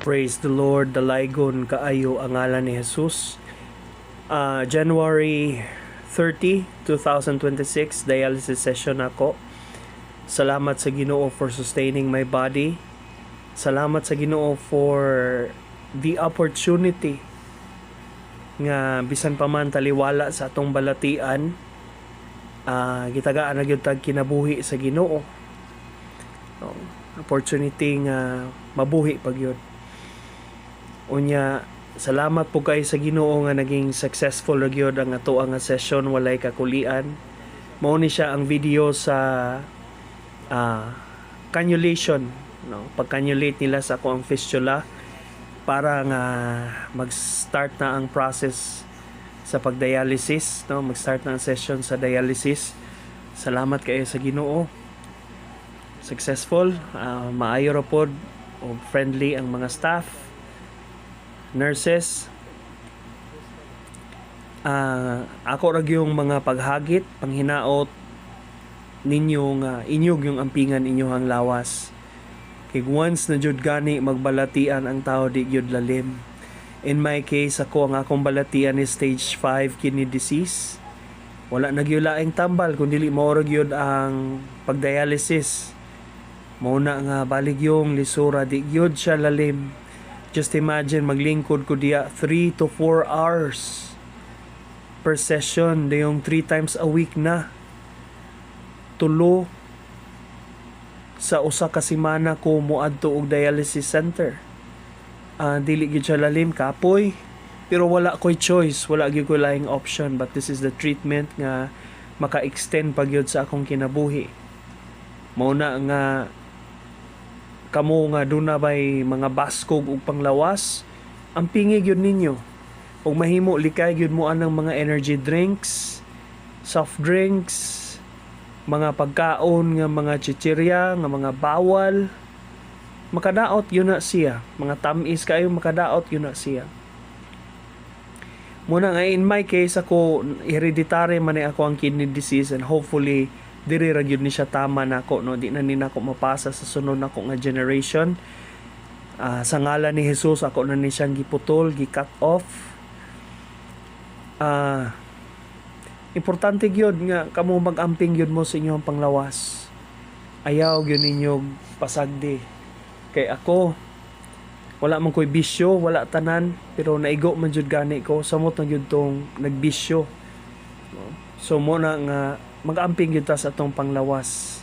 Praise the Lord, dalaygon kaayo ang ngalan ni Jesus. January 30, 2026, dialysis session ako. Salamat sa Ginoo for sustaining my body. Salamat sa Ginoo for the opportunity nga bisan pa man taliwala sa atong balatian, gitagaan na gyud tag kinabuhi sa Ginoo. Opportunity nga mabuhi pag yun. Unya, salamat po kayo sa Ginoo nga naging successful ra gyud ang ato nga session, walay kakulian. Mao ni siya ang video sa cannulation, no? Pag-cannulate nila sa ako ang fistula para nga mag-start na ang process sa pag-dialysis, no? Mag-start na ang session sa dialysis. Salamat kayo sa Ginoo. Successful, maayo ra pod o friendly ang mga staff, nurses. Ako ra yung mga paghagit, panghinaot ninyo nga inyog yung ampingan inyohang lawas. Kay once na jud gani magbalatian ang tao di gyud lalim. In my case, ako ang akong balatian is stage 5 kidney disease. Wala na gyud laing tambal kundi mao ra gyud ang pagdialysis. Mao na nga balig yung lisura di gyud siya lalim. Just imagine maglingkod ko diya 3 to 4 hours per session, dayong 3 times a week na. Tulo sa usa ka semana ko moadto og dialysis center. Dili gyud siya lalim, kapoy, pero wala ko'y choice, wala gyud ko laing option, but this is the treatment nga maka-extend pa gyud sa akong kinabuhi. Mao na nga kamo nga doon na ba'y mga baskog ug panglawas, ang pingi gyud ninyo. Ug mahimo likay gyud mo anang mga energy drinks, soft drinks, mga pagkaon nga mga chichirya, nga mga bawal, makadaot yun na siya. Mga tamis kayo, makadaot yun na siya. Muna nga, in my case, ako, hereditary man ako ang kidney disease, and hopefully diri ra gyud ni siya tama nako, no? Di na ni nako mapasa sa sunod nako nga generation. Sa ngalan ni Jesus, ako na ni siyang giputol, gi-cut off. Importante gyud nga kamo mag-amping gyud mo sa inyong panglawas. Ayaw gyud ninyo pasagdi. Kay ako, wala man ko'y bisyo, wala tanan, pero naigo man jud gani ko, samot na gyud tong nagbisyo. So mo na nga mag-amping gyud ta sa atong panglawas.